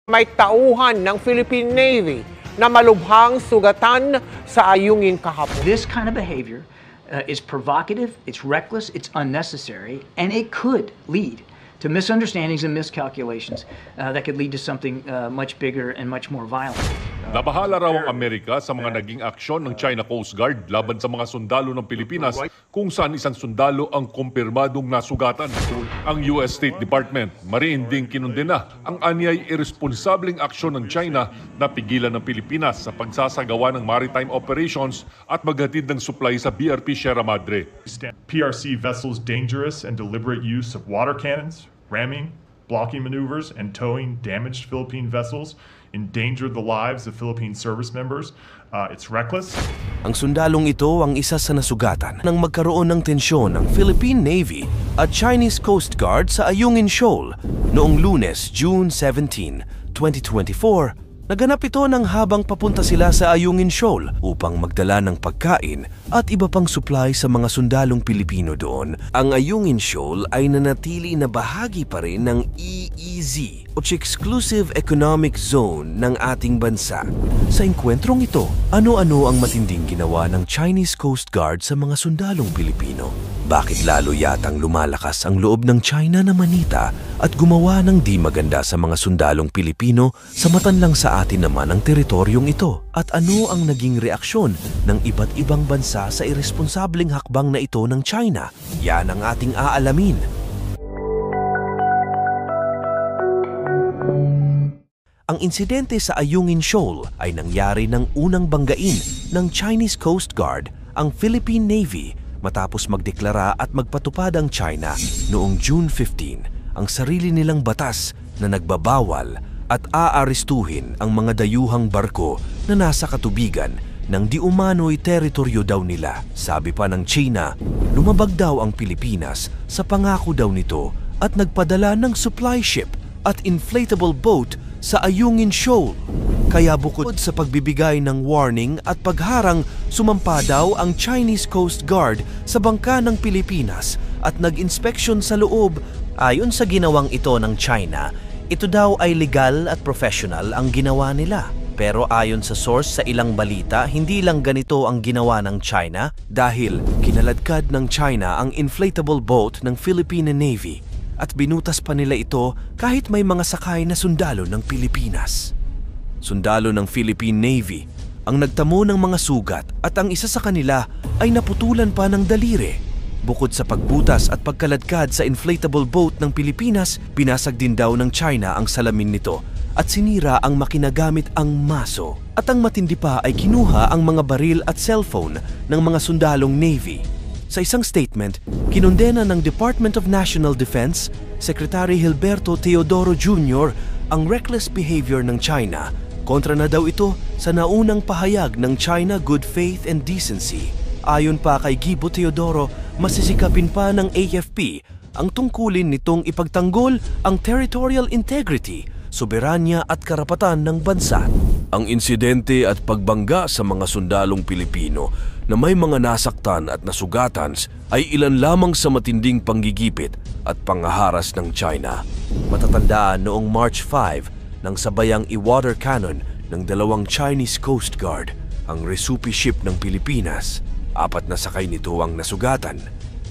May tauhan ng Philippine Navy na malubhang sugatan sa ayungin kahapon. This kind of behavior is provocative, it's reckless, it's unnecessary, and it could lead to misunderstandings and miscalculations that could lead to something much bigger and much more violent. Nabahala raw ang Amerika sa mga naging aksyon ng China Coast Guard laban sa mga sundalo ng Pilipinas kung saan isang sundalo ang kumpirmadong nasugatan. Ang US State Department mariinding kinundena ang anyay irresponsableng aksyon ng China na pigilan ng Pilipinas sa pagsasagawa ng maritime operations at maghatid ng supply sa BRP Sierra Madre. PRC vessels' dangerous and deliberate use of water cannons, ramming, blocking maneuvers, and towing damaged Philippine vessels endangered the lives of Philippine service members. It's reckless. Ang sundalong ito ang isa sa nasugatan nang magkaroon ng tensyon ng Philippine Navy at Chinese Coast Guard sa Ayungin Shoal noong Lunes, June 17, 2024. Naganap ito nang habang papunta sila sa Ayungin Shoal upang magdala ng pagkain at iba pang supply sa mga sundalong Pilipino doon. Ang Ayungin Shoal ay nanatili na bahagi pa rin ng EEZ o Exclusive Economic Zone ng ating bansa. Sa engkwentrong ito, ano-ano ang matinding ginawa ng Chinese Coast Guard sa mga sundalong Pilipino? Bakit lalo yatang lumalakas ang loob ng China na manita at gumawa ng di maganda sa mga sundalong Pilipino samantalang sa atin naman ang teritoryong ito? At ano ang naging reaksyon ng iba't ibang bansa sa irresponsableng hakbang na ito ng China? Yan ang ating aalamin. Ang insidente sa Ayungin Shoal ay nangyari ng unang banggain ng Chinese Coast Guard ang Philippine Navy matapos magdeklara at magpatupad ang China noong June 15 ang sarili nilang batas na nagbabawal at aarestuhin ang mga dayuhang barko na nasa katubigan ng di umano'y teritoryo daw nila. Sabi pa ng China, lumabag daw ang Pilipinas sa pangako daw nito at nagpadala ng supply ship at inflatable boat sa Ayungin Shoal. Kaya bukod sa pagbibigay ng warning at pagharang, sumampa daw ang Chinese Coast Guard sa bangka ng Pilipinas at nag-inspeksyon sa loob. Ayon sa ginawang ito ng China, ito daw ay legal at professional ang ginawa nila. Pero ayon sa source sa ilang balita, hindi lang ganito ang ginawa ng China dahil kinaladkad ng China ang inflatable boat ng Philippine Navy at binutas pa nila ito kahit may mga sakay na sundalo ng Pilipinas. Sundalo ng Philippine Navy ang nagtamo ng mga sugat at ang isa sa kanila ay naputulan pa ng daliri. Bukod sa pagbutas at pagkaladkad sa inflatable boat ng Pilipinas, binasag din daw ng China ang salamin nito at sinira ang makinagamit ang maso. At ang matindi pa ay kinuha ang mga baril at cellphone ng mga sundalong Navy. Sa isang statement, kinondena ng Department of National Defense, Secretary Gilberto Teodoro Jr. ang reckless behavior ng China. Kontra na daw ito sa naunang pahayag ng China Good Faith and Decency. Ayon pa kay Gibo Teodoro, masisikapin pa ng AFP ang tungkulin nitong ipagtanggol ang territorial integrity, soberanya at karapatan ng bansa. Ang insidente at pagbangga sa mga sundalong Pilipino na may mga nasaktan at nasugatan ay ilan lamang sa matinding panggigipit at pangaharas ng China. Matatandaan noong March 5 nang sabayang i-water cannon ng dalawang Chinese Coast Guard ang Resupi ship ng Pilipinas. 4 na sakay nito ang nasugatan.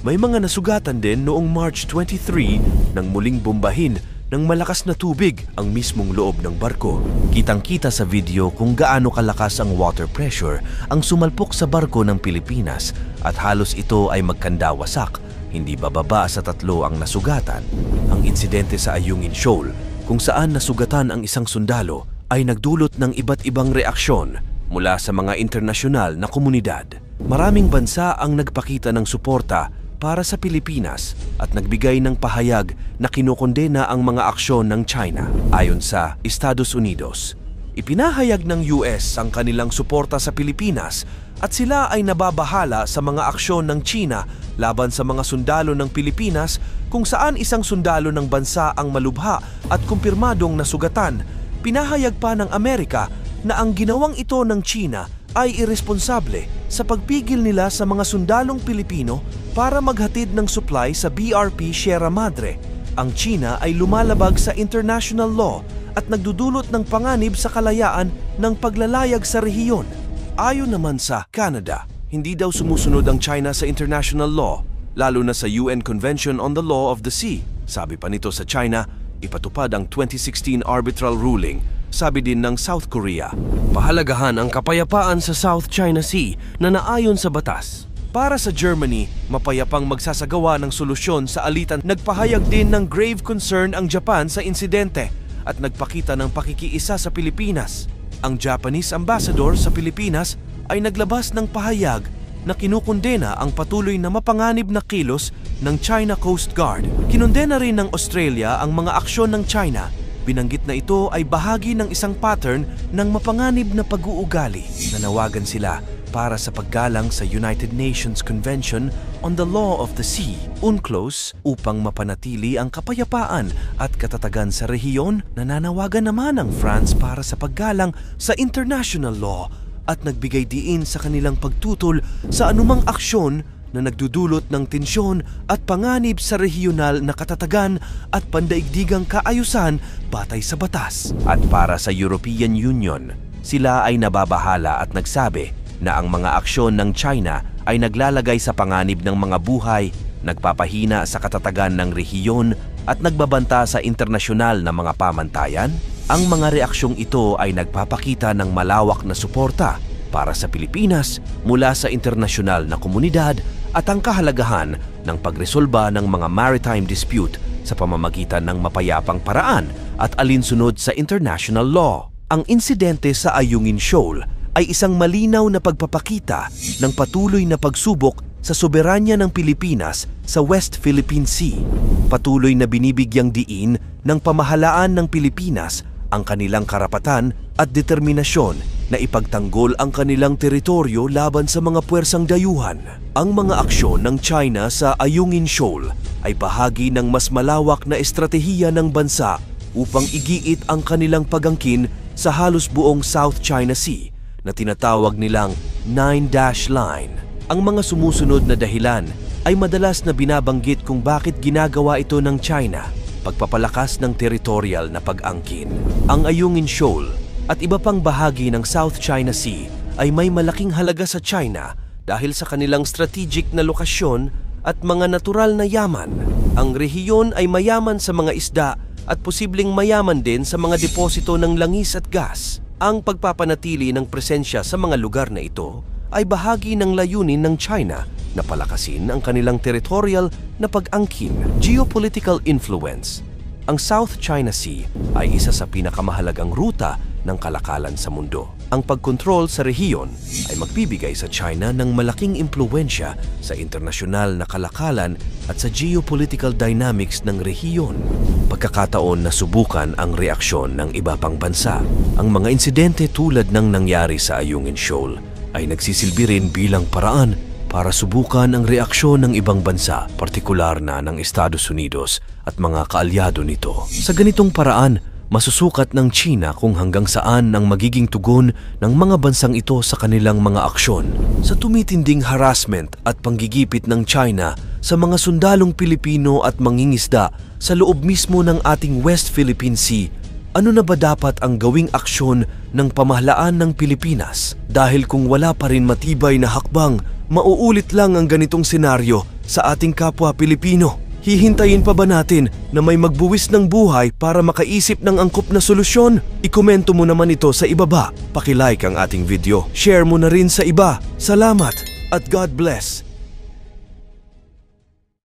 May mga nasugatan din noong March 23 nang muling bombahin ng malakas na tubig ang mismong loob ng barko. Kitang-kita sa video kung gaano kalakas ang water pressure ang sumalpok sa barko ng Pilipinas at halos ito ay magkandawasak. Hindi bababa sa 3 ang nasugatan. Ang insidente sa Ayungin Shoal kung saan nasugatan ang isang sundalo ay nagdulot ng iba't ibang reaksyon mula sa mga internasyonal na komunidad. Maraming bansa ang nagpakita ng suporta para sa Pilipinas at nagbigay ng pahayag na kinokondena ang mga aksyon ng China. Ayon sa Estados Unidos, ipinahayag ng US ang kanilang suporta sa Pilipinas at sila ay nababahala sa mga aksyon ng China laban sa mga sundalo ng Pilipinas kung saan isang sundalo ng bansa ang malubha at kumpirmadong nasugatan. Pinahayag pa ng Amerika na ang ginawang ito ng China ay irresponsable sa pagpigil nila sa mga sundalong Pilipino para maghatid ng supply sa BRP Sierra Madre. Ang China ay lumalabag sa international law at nagdudulot ng panganib sa kalayaan ng paglalayag sa rehiyon. Ayon naman sa Canada, hindi daw sumusunod ang China sa international law, lalo na sa UN Convention on the Law of the Sea. Sabi pa nito sa China, ipatupad ang 2016 arbitral ruling. Sabi din ng South Korea, pahalagahan ang kapayapaan sa South China Sea na naayon sa batas. Para sa Germany, mapayapang magsasagawa ng solusyon sa alitan. Nagpahayag din ng grave concern ang Japan sa insidente at nagpakita ng pakikiisa sa Pilipinas. Ang Japanese ambassador sa Pilipinas ay naglabas ng pahayag na kinukondena ang patuloy na mapanganib na kilos ng China Coast Guard. Kinondena rin ng Australia ang mga aksyon ng China. Binanggit na ito ay bahagi ng isang pattern ng mapanganib na pag-uugali. Nanawagan sila para sa paggalang sa United Nations Convention on the Law of the Sea, UNCLOS, upang mapanatili ang kapayapaan at katatagan sa rehiyon. Nananawagan naman ang France para sa paggalang sa international law at nagbigay diin sa kanilang pagtutol sa anumang aksyon na nagdudulot ng tensyon at panganib sa rehiyonal na katatagan at pandaigdigang kaayusan batay sa batas. At para sa European Union, sila ay nababahala at nagsabi na ang mga aksyon ng China ay naglalagay sa panganib ng mga buhay, nagpapahina sa katatagan ng rehiyon at nagbabanta sa internasyonal na mga pamantayan. Ang mga reaksyong ito ay nagpapakita ng malawak na suporta para sa Pilipinas mula sa internasyonal na komunidad at ang kahalagahan ng pagresolba ng mga maritime dispute sa pamamagitan ng mapayapang paraan at alinsunod sa international law. Ang insidente sa Ayungin Shoal ay isang malinaw na pagpapakita ng patuloy na pagsubok sa soberanya ng Pilipinas sa West Philippine Sea. Patuloy na binibigyang diin ng pamahalaan ng Pilipinas ang kanilang karapatan at determinasyon na ipagtanggol ang kanilang teritoryo laban sa mga puwersang dayuhan. Ang mga aksyon ng China sa Ayungin Shoal ay bahagi ng mas malawak na estratehiya ng bansa upang igiit ang kanilang pagangkin sa halos buong South China Sea na tinatawag nilang Nine-Dash Line. Ang mga sumusunod na dahilan ay madalas na binabanggit kung bakit ginagawa ito ng China: pagpapalakas ng territorial na pag-angkin. Ang Ayungin Shoal at iba pang bahagi ng South China Sea ay may malaking halaga sa China dahil sa kanilang strategic na lokasyon at mga natural na yaman. Ang rehiyon ay mayaman sa mga isda at posibleng mayaman din sa mga deposito ng langis at gas. Ang pagpapanatili ng presensya sa mga lugar na ito ay bahagi ng layunin ng China na palakasin ang kanilang territorial na pag-angkin. Geopolitical influence. Ang South China Sea ay isa sa pinakamahalagang ruta ng kalakalan sa mundo. Ang pagkontrol sa rehiyon ay magbibigay sa China ng malaking impluwensya sa internasyonal na kalakalan at sa geopolitical dynamics ng rehiyon. Pagkakataon na subukan ang reaksyon ng iba pang bansa. Ang mga insidente tulad ng nangyari sa Ayungin Shoal ay nagsisilbi rin bilang paraan para subukan ang reaksyon ng ibang bansa, partikular na ng Estados Unidos at mga kaalyado nito. Sa ganitong paraan, masusukat ng China kung hanggang saan ang magiging tugon ng mga bansang ito sa kanilang mga aksyon. Sa tumitinding harassment at panggigipit ng China sa mga sundalong Pilipino at mangingisda sa loob mismo ng ating West Philippine Sea, ano na ba dapat ang gawing aksyon ng pamahalaan ng Pilipinas? Dahil kung wala pa rin matibay na hakbang, mauulit lang ang ganitong senaryo sa ating kapwa Pilipino. Hihintayin pa ba natin na may magbuwis ng buhay para makaisip ng angkop na solusyon? Ikomento mo naman ito sa ibaba. Pakilike ang ating video. Share mo na rin sa iba. Salamat at God bless.